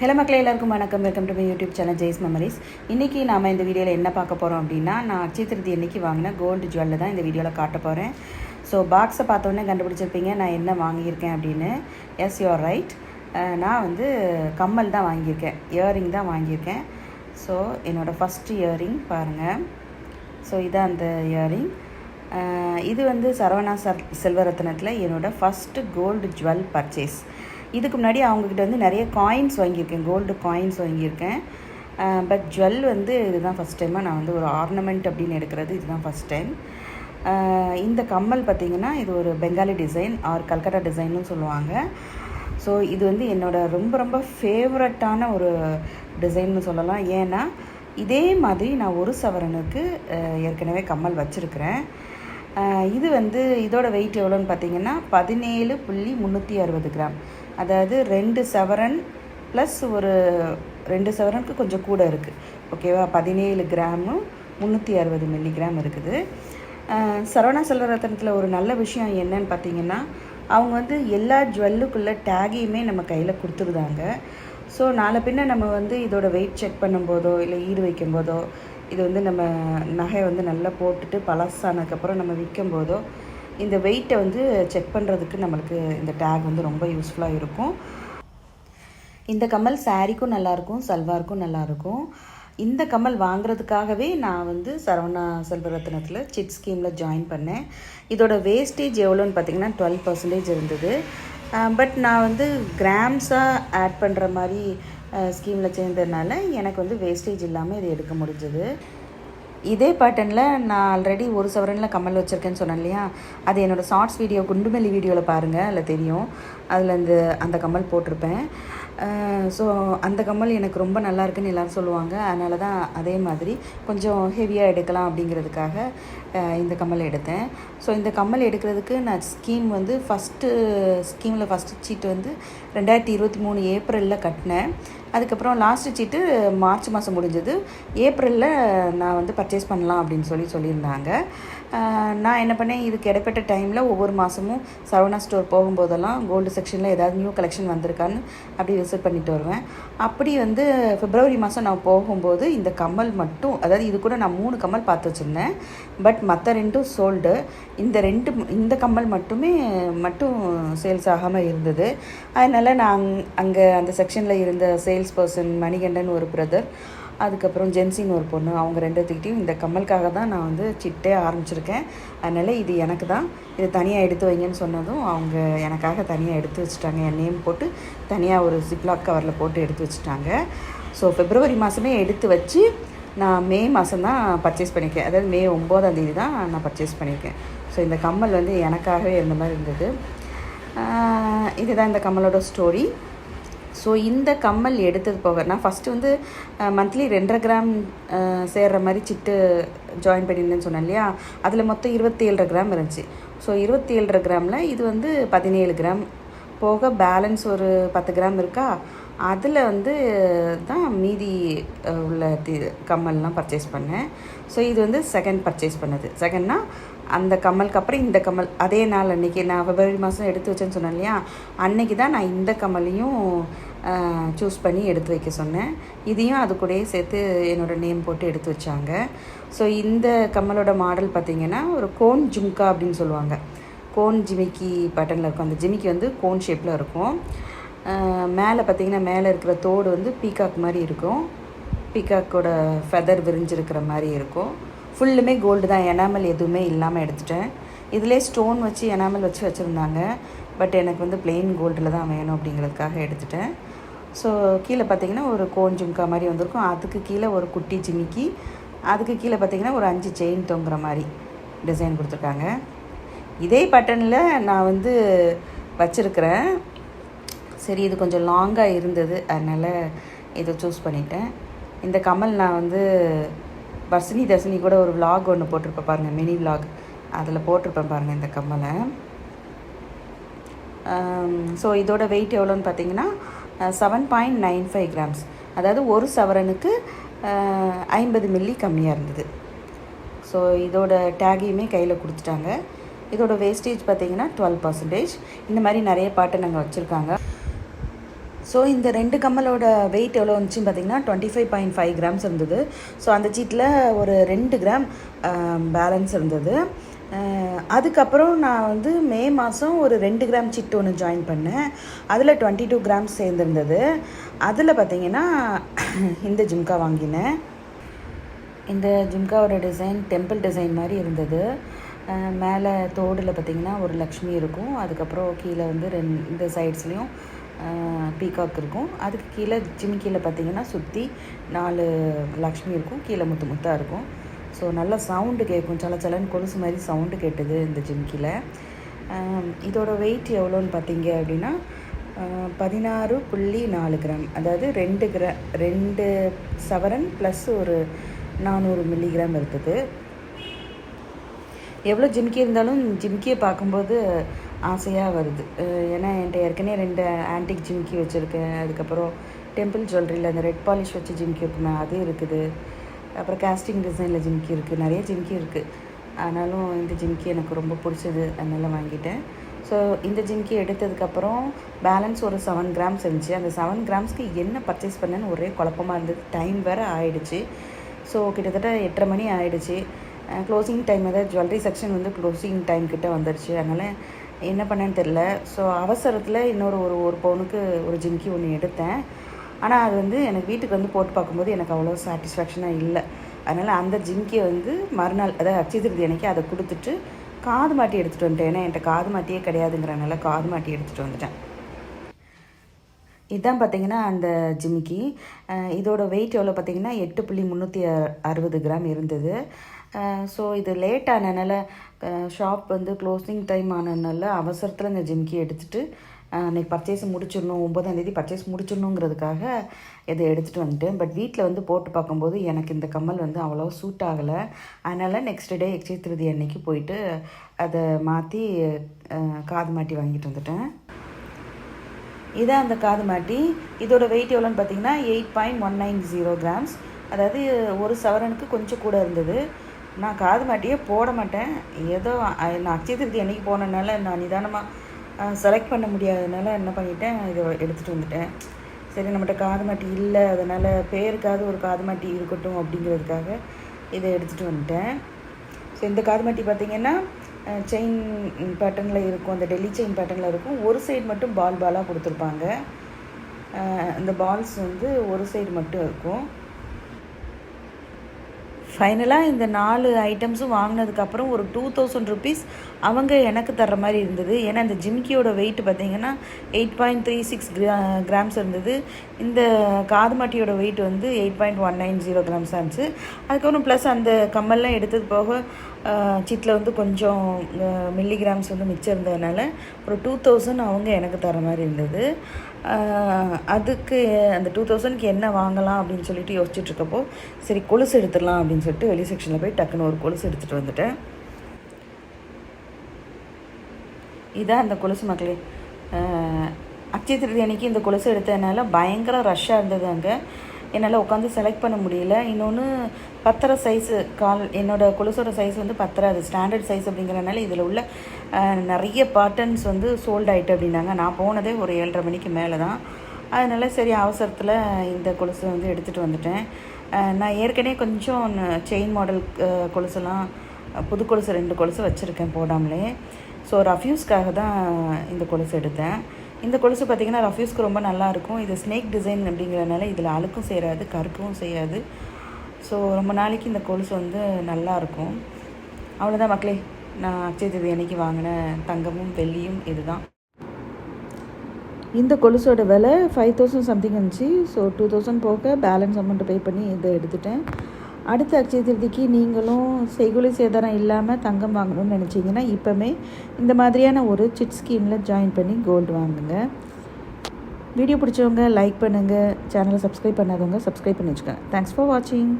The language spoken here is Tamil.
ஹலோ மக்களே, எல்லாருக்கும் வணக்கம். Welcome to my YouTube channel Jai's Memories. இன்றைக்கி நாம் இந்த வீடியோவில் என்ன பார்க்க போகிறோம் அப்படின்னா, நான் அட்சய திருதி அன்றைக்கி வாங்கின கோல்டு ஜுவல்லை தான் இந்த வீடியோவில் காட்ட போகிறேன். ஸோ பாக்ஸை பார்த்தோன்னே கண்டுபிடிச்சிருப்பீங்க நான் என்ன வாங்கியிருக்கேன் அப்படின்னு. Yes, you are right. நான் வந்து கம்மல் தான் வாங்கியிருக்கேன், இயரிங் தான் வாங்கியிருக்கேன். ஸோ என்னோடய ஃபஸ்ட்டு இயரிங் பாருங்கள். ஸோ இதான் அந்த இயரிங். இது வந்து சரவணா செல்வரத்னத்தில் என்னோடய ஃபஸ்ட்டு கோல்டு ஜுவல் பர்ச்சேஸ். இதுக்கு முன்னாடி அவங்கக்கிட்ட வந்து நிறைய காயின்ஸ் வாங்கியிருக்கேன், கோல்டு காயின்ஸ் வாங்கியிருக்கேன். பட் ஜுவல் வந்து இதுதான் ஃபஸ்ட் டைமாக நான் வந்து ஒரு ஆர்னமெண்ட் அப்படின்னு எடுக்கிறது இதுதான் ஃபஸ்ட் டைம். இந்த கம்மல் பார்த்திங்கன்னா இது ஒரு பெங்காலி டிசைன் ஆர் கல்கட்டா டிசைன்னு சொல்லுவாங்க. ஸோ இது வந்து என்னோடய ரொம்ப ரொம்ப ஃபேவரட்டான ஒரு டிசைன்னு சொல்லலாம். ஏன்னா இதே மாதிரி நான் ஒரு சவரனுக்கு ஏற்கனவே கம்மல் வச்சுருக்கிறேன். இது வந்து இதோட வெயிட் எவ்வளோன்னு பார்த்தீங்கன்னா 17.360 கிராம். அதாவது 2 சவரன் ப்ளஸ் ஒரு 2 சவரனுக்கு கொஞ்சம் கூட இருக்குது. ஓகேவா, 17 கிராமும் 360 மில்லிகிராம் இருக்குது. சரவணா செல்வரத்னத்தில் ஒரு நல்ல விஷயம் என்னன்னு பார்த்தீங்கன்னா, அவங்க வந்து எல்லா ஜுவல்லுக்குள்ளே டேகையுமே நம்ம கையில் கொடுத்துருந்தாங்க. ஸோ நாளை பின்ன நம்ம வந்து இதோட வெயிட் செக் பண்ணும்போதோ இல்லை ஈடு வைக்கும்போதோ, இது வந்து நம்ம நகை வந்து நல்லா போட்டுட்டு பழசானதுக்கப்புறம் நம்ம விற்கும்போதோ இந்த வெயிட்டை வந்து செக் பண்ணுறதுக்கு நம்மளுக்கு இந்த டேக் வந்து ரொம்ப யூஸ்ஃபுல்லாக இருக்கும். இந்த கம்மல் சாரீக்கும் நல்லாயிருக்கும், சல்வாருக்கும் நல்லாயிருக்கும். இந்த கம்மல் வாங்குறதுக்காகவே நான் வந்து சரவணா செல்வரத்னத்தில் சிட் ஸ்கீமில் ஜாயின் பண்ணேன். இதோட வேஸ்டேஜ் எவ்வளோன்னு பார்த்திங்கன்னா 12% இருந்தது. பட் நான் வந்து கிராம்ஸாக ஆட் பண்ணுற மாதிரி ஸ்கீமில் சேர்ந்ததுனால எனக்கு வந்து வேஸ்டேஜ் இல்லாமல் இதை எடுக்க முடிஞ்சது. இதே பேட்டர்னில் நான் ஆல்ரெடி ஒரு சவரனில் கம்மல் வச்சுருக்கேன்னு சொன்னேன் இல்லையா, அது என்னோடய ஷார்ட்ஸ் வீடியோ குண்டுமல்லி வீடியோவில் பாருங்கள், அதில் தெரியும். அதில் அந்த கம்மல் போட்டிருப்பேன். ஸோ அந்த கம்மல் எனக்கு ரொம்ப நல்லா இருக்குன்னு எல்லோரும் சொல்லுவாங்க. அதனால தான் அதே மாதிரி கொஞ்சம் ஹெவியாக எடுக்கலாம் அப்படிங்கிறதுக்காக இந்த கம்மல் எடுத்தேன். ஸோ இந்த கம்மல் எடுக்கிறதுக்கு நான் ஸ்கீம் வந்து ஸ்கீமில் ஃபஸ்ட்டு சீட்டு வந்து 2023 ஏப்ரலில் கட்டினேன். அதுக்கப்புறம் லாஸ்ட்டு சீட்டு மார்ச் மாதம் முடிஞ்சது. ஏப்ரலில் நான் வந்து பர்ச்சேஸ் பண்ணலாம் அப்படின்னு சொல்லியிருந்தாங்க. நான் என்ன பண்ணேன், இதுக்கு இடைப்பட்ட டைமில் ஒவ்வொரு மாதமும் சரவணா ஸ்டோர் போகும்போதெல்லாம் கோல்டு செக்ஷனில் ஏதாவது நியூ கலெக்ஷன் வந்திருக்கான்னு அப்படி விசிட் பண்ணிட்டு வருவேன். அப்படி வந்து பிப்ரவரி மாதம் நான் போகும்போது இந்த கம்மல் மட்டும், அதாவது இது கூட நான் 3 கம்மல் பார்த்து வச்சுருந்தேன். பட் மற்ற 2 சோல்டு. இந்த கம்மல் மட்டும் சேல்ஸ் ஆகாமல் இருந்தது. அதனால் நான் அங்கே அந்த செக்ஷனில் இருந்த சேல்ஸ் பர்சன் மணிகண்டன் ஒரு பிரதர், அதுக்கப்புறம் ஜென்சின்னு ஒரு பொண்ணு, அவங்க 2 இந்த கம்மலுக்காக தான் நான் வந்து சிட்டே ஆரம்பிச்சிருக்கேன். அதனால் இது எனக்கு தான், இது தனியாக எடுத்து வைங்கன்னு சொன்னதும் அவங்க எனக்காக தனியாக எடுத்து வச்சுட்டாங்க. என் நேம் போட்டு தனியாக ஒரு ஜிப்லாக் கவரில் போட்டு எடுத்து வச்சுட்டாங்க. ஸோ பிப்ரவரி மாதமே எடுத்து வச்சு நான் மே மாதம் தான் பர்ச்சேஸ் பண்ணியிருக்கேன். அதாவது மே 9ஆம் தான் நான் பர்ச்சேஸ் பண்ணியிருக்கேன். ஸோ இந்த கம்மல் வந்து எனக்காகவே இருந்த மாதிரி இருந்தது. இதுதான் இந்த கம்மலோட ஸ்டோரி. ஸோ இந்த கம்மல் எடுத்தது போக நான் ஃபஸ்ட்டு வந்து மந்த்லி 2.5 கிராம் சேர்கிற மாதிரி சிட்டு ஜாயின் பண்ணியிருந்தேன்னு சொன்னேன் இல்லையா, அதில் மொத்தம் 27.5 கிராம் இருந்துச்சு. ஸோ 27.5 கிராமில் இது வந்து 17 கிராம் போக பேலன்ஸ் ஒரு 10 கிராம் இருக்கா, அதில் வந்து தான் மீதி உள்ள கம்மல்லாம் பர்ச்சேஸ் பண்ணேன். ஸோ இது வந்து செகண்ட் பர்ச்சேஸ் பண்ணது. செகண்ட்னா அந்த கம்மலுக்கு அப்புறம் இந்த கம்மல் அதே நாள் அன்றைக்கி நான் பிப்ரவரி மாதம் எடுத்து வச்சேன்னு சொன்னேன் இல்லையா, அன்றைக்கி தான் நான் இந்த கம்மலையும் சூஸ் பண்ணி எடுத்து வைக்க சொன்னேன். இதையும் அது கூடயே சேர்த்து என்னோடய நேம் போட்டு எடுத்து வச்சாங்க. ஸோ இந்த கம்மலோட மாடல் பார்த்திங்கன்னா ஒரு கோன் ஜும்கா அப்படின்னு சொல்லுவாங்க. கோன் ஜிமிக்கி பேட்டர்னில் இருக்கும். அந்த ஜிமிக்கி வந்து கோன் ஷேப்பில் இருக்கும். மேலே பார்த்திங்கன்னா மேலே இருக்கிற தோடு வந்து பீகாக் மாதிரி இருக்கும். பீகாக்கோட ஃபெதர் விரிஞ்சிருக்கிற மாதிரி இருக்கும். ஃபுல்லுமே கோல்டு தான், எனாமல் எதுவுமே இல்லாமல் எடுத்துட்டேன். இதிலே ஸ்டோன் வச்சு எனாமல் வச்சுருந்தாங்க. பட் எனக்கு வந்து பிளெயின் கோல்டில் தான் வேணும் அப்படிங்கிறதுக்காக எடுத்துட்டேன். ஸோ கீழே பார்த்திங்கன்னா ஒரு கோன் ஜும்கா மாதிரி வந்திருக்கும். அதுக்கு கீழே ஒரு குட்டி ஜிமிக்கி, அதுக்கு கீழே பார்த்திங்கன்னா ஒரு 5 செயின் தொங்குற மாதிரி டிசைன் கொடுத்துருக்காங்க. இதே பேட்டர்னில் நான் வந்து வச்சுருக்கிறேன். சரி, இது கொஞ்சம் லாங்காக இருந்தது, அதனால் இதை சூஸ் பண்ணிட்டேன். இந்த கம்மல் நான் வந்து வர்ஷினி தர்ஷினி கூட ஒரு விலாக் ஒன்று போட்டிருப்பேன் பாருங்கள், மினி விலாக், அதில் போட்டிருப்பேன் பாருங்கள் இந்த கம்மலை. ஸோ இதோட வெயிட் எவ்வளோன்னு பார்த்தீங்கன்னா 7.95 கிராம்ஸ். அதாவது ஒரு சவரனுக்கு 50 மில்லி கம்மியாக இருந்தது. ஸோ இதோட டேகையுமே கையில் கொடுத்துட்டாங்க. இதோட வேஸ்டேஜ் பார்த்திங்கன்னா 12%. இந்த மாதிரி நிறைய பாட்டை நாங்கள் வச்சுருக்காங்க. ஸோ இந்த 2 கம்மலோட வெயிட் எவ்வளோ வந்துச்சுன்னு பார்த்தீங்கன்னா 25.5 கிராம்ஸ் இருந்தது. ஸோ அந்த சீட்டில் ஒரு 2 கிராம் பேலன்ஸ் இருந்தது. அதுக்கப்புறம் நான் வந்து மே மாதம் ஒரு 2 கிராம் சீட் ஒன்று ஜாயின் பண்ணேன். அதில் 22 கிராம்ஸ் சேர்ந்துருந்தது. அதில் பார்த்தீங்கன்னா இந்த ஜிம்கா வாங்கினேன். இந்த ஜிம்காவோட டிசைன் டெம்பிள் டிசைன் மாதிரி இருந்தது. மேலே தோடில் பார்த்திங்கன்னா ஒரு லக்ஷ்மி இருக்கும். அதுக்கப்புறம் கீழே வந்து 2 சைட்ஸ்லேயும் பீகாக் இருக்கும். அதுக்கு கீழே ஜிமிக்கியில் பார்த்திங்கன்னா சுற்றி 4 லக்ஷ்மி இருக்கும். கீழே முத்து முத்தாக இருக்கும். ஸோ நல்லா சவுண்டு கேட்கும். சலச்சலன்னு கொலுசு மாதிரி சவுண்டு கேட்டுது இந்த ஜிமிக்கியில். இதோட வெயிட் எவ்வளோன்னு பார்த்தீங்க அப்படின்னா 16.4 கிராம். அதாவது 2 சவரன் ப்ளஸ் ஒரு 400 மில்லிகிராம் இருக்குது. எவ்வளோ ஜிமிக்கி இருந்தாலும் ஜிமிக்கியை பார்க்கும்போது ஆசையாக வருது. ஏன்னா என்கிட்ட ஏற்கனவே 2 ஆன்டிக் ஜிமிக்கி வச்சுருக்கேன். அதுக்கப்புறம் டெம்பிள் ஜுவல்லரியில் அந்த ரெட் பாலிஷ் வச்சு ஜிமிக்கி இருக்குமே அது இருக்குது. அப்புறம் காஸ்டிங் டிசைனில் ஜிமிக்கி இருக்குது. நிறைய ஜிமிக்கி இருக்குது. ஆனாலும் இந்த ஜிமிக்கி எனக்கு ரொம்ப பிடிச்சது, அதனால் வாங்கிட்டேன். ஸோ இந்த ஜிமிக்கி எடுத்ததுக்கப்புறம் பேலன்ஸ் ஒரு 7 கிராம்ஸ் இருந்துச்சு. அந்த 7 கிராம்ஸ்க்கு என்ன பர்ச்சேஸ் பண்ணேன்னு ஒரே குழப்பமாக இருந்தது. டைம் வேறு ஆகிடுச்சு. ஸோ கிட்டத்தட்ட 8:30 மணி ஆகிடுச்சு. க்ளோசிங் டைம், அதாவது ஜுவல்லரி செக்ஷன் வந்து க்ளோசிங் டைம் கிட்டே வந்துடுச்சு. அதனால் என்ன பண்ணேன்னு தெரில. ஸோ அவசரத்தில் இன்னொரு ஒரு பவுனுக்கு ஒரு ஜிமிக்கி ஒன்று எடுத்தேன். ஆனால் அது வந்து எனக்கு வீட்டுக்கு வந்து போட்டு பார்க்கும்போது எனக்கு அவ்வளோ சாட்டிஸ்ஃபேக்ஷனாக இல்லை. அதனால் அந்த ஜிமிக்கியை வந்து மறுநாள், அதாவது அட்சய திருதி அன்றைக்கி அதை கொடுத்துட்டு காது மாட்டி எடுத்துகிட்டு வந்துட்டேன். ஏன்னா என்கிட்ட காது மாட்டியே கிடையாதுங்கிறனால காது மாட்டி எடுத்துகிட்டு வந்துட்டேன். இதுதான் பார்த்திங்கன்னா அந்த ஜிமிக்கி. இதோட வெயிட் எவ்வளோ பார்த்திங்கன்னா 8.360 கிராம் இருந்தது. ஸோ இது லேட் ஆனதுனால, ஷாப் வந்து க்ளோசிங் டைம் ஆனதுனால அவசரத்தில் இந்த ஜிமிக்கி எடுத்துகிட்டு அன்றைக்கி பர்ச்சேஸ் முடிச்சிடணும், 9ஆம் தேதி பர்ச்சேஸ் முடிச்சிடணுங்கிறதுக்காக இதை எடுத்துகிட்டு வந்துட்டேன். பட் வீட்டில் வந்து போட்டு பார்க்கும்போது எனக்கு இந்த கம்மல் வந்து அவ்வளோ சூட் ஆகலை. அதனால் நெக்ஸ்ட் டே அட்சய திருதி அன்னைக்கு போயிட்டு அதை மாற்றி காது மாட்டி வாங்கிட்டு வந்துட்டேன். இதான் அந்த காது மாட்டி. இதோட வெயிட் எவ்வளோன்னு பார்த்தீங்கன்னா 8.190 கிராம்ஸ். அதாவது ஒரு சவரனுக்கு கொஞ்சம் கூட இருந்தது. நான் காது மாட்டியே போட மாட்டேன். ஏதோ நான் அட்சய திருதி அன்றைக்கி போனதுனால நான் நிதானமாக செலக்ட் பண்ண முடியாததுனால என்ன பண்ணிட்டேன், இதை எடுத்துகிட்டு வந்துட்டேன். சரி, நம்மகிட்ட காது மாட்டி இல்லை, அதனால் பேருக்காவது ஒரு காது மாட்டி இருக்கட்டும் அப்படிங்கிறதுக்காக இதை எடுத்துகிட்டு வந்துட்டேன். ஸோ இந்த காது மாட்டி பார்த்திங்கன்னா செயின் பேட்டர்னில் இருக்கும். அந்த டெல்லி செயின் பேட்டர்னில் இருக்கும். ஒரு சைடு மட்டும் பாலாக கொடுத்துருப்பாங்க. அந்த பால்ஸ் வந்து ஒரு சைடு மட்டும் இருக்கும். ஃபைனலாக இந்த 4 ஐட்டம்ஸும் வாங்கினதுக்கப்புறம் ஒரு 2000 ருபீஸ் அவங்க எனக்கு தர்ற மாதிரி இருந்தது. ஏன்னா இந்த ஜிமிக்கியோட வெயிட் பார்த்திங்கன்னா 8.36 கிராம்ஸ் இருந்தது. இந்த காது மாட்டியோட வெயிட் வந்து 8.190 கிராம்ஸாக இருந்துச்சு. அதுக்கப்புறம் ப்ளஸ் அந்த கம்மல்லாம் எடுத்தது போக சீட்டில் வந்து கொஞ்சம் மில்லிகிராம்ஸ் வந்து மிச்சம் இருந்ததுனால ஒரு 2000 அவங்க எனக்கு தர மாதிரி இருந்தது. அதுக்கு அந்த 2000க்கு என்ன வாங்கலாம் அப்படின்னு சொல்லிட்டு யோசிச்சுட்ருக்கப்போ சரி கொலுசு எடுத்துடலாம் அப்படின்னு சொல்லிட்டு வெளி செக்ஷனில் போய் டக்குன்னு ஒரு கொலுசு எடுத்துகிட்டு வந்துட்டேன். இதான் அந்த கொலுசு மக்களே. அட்சய திருதி அன்றைக்கி இந்த கொலுசு எடுத்ததுனால பயங்கர ரஷ்ஷாக இருந்தது. அங்கே என்னால் உட்காந்து செலக்ட் பண்ண முடியல. இன்னொன்று 10 சைஸு என்னோடய கொலுசோட சைஸ் வந்து 10, அது ஸ்டாண்டர்ட் சைஸ் அப்படிங்கிறனால இதில் உள்ள நிறைய பேட்டர்ன்ஸ் வந்து சோல்ட் ஆகிட்டு அப்படின்னாங்க. நான் போனதே ஒரு 7:30 மணிக்கு மேலே தான். அதனால் சரி அவசரத்தில் இந்த கொலுசு வந்து எடுத்துகிட்டு வந்துட்டேன். நான் ஏற்கனவே கொஞ்சம் செயின் மாடல் கொலுசெல்லாம் புது கொலுசு 2 கொலுசு வச்சுருக்கேன் போடாமலே. ஸோ ரஃப்யூஸ்க்காக தான் இந்த கொலுசு எடுத்தேன். இந்த கொலுசு பார்த்திங்கன்னா ரஃப்யூஸ்க்கு ரொம்ப நல்லாயிருக்கும். இது ஸ்னேக் டிசைன் அப்படிங்கிறனால இதில் அழுக்கும் செய்யாது, கருக்கவும் செய்யாது. ஸோ ரொம்ப நாளைக்கு இந்த கொலுசு வந்து நல்லாயிருக்கும். அவ்வளோதான் மக்களே, நான் அட்சய திருதி அன்றைக்கி வாங்கின தங்கமும் வெள்ளியும் இதுதான். இந்த கொலுசோட விலை 5000 சம்திங் இருந்துச்சு. ஸோ 2000 போக பேலன்ஸ் அமௌண்ட்டு பே பண்ணி இதை எடுத்துட்டேன். அடுத்த அட்சய திருதிக்கு நீங்களும் செய்கூலி சேதாரம் இல்லாமல் தங்கம் வாங்கணும்னு நினச்சிங்கன்னா இப்போமே இந்த மாதிரியான ஒரு சிட் ஸ்கீமில் ஜாயின் பண்ணி கோல்டு வாங்குங்க. வீடியோ பிடிச்சவங்க லைக் பண்ணுங்கள். சேனலை சப்ஸ்கிரைப் பண்ணாதவங்க சப்ஸ்கிரைப் பண்ணி வச்சுக்கோங்க. தேங்க்ஸ் ஃபார் வாட்சிங்.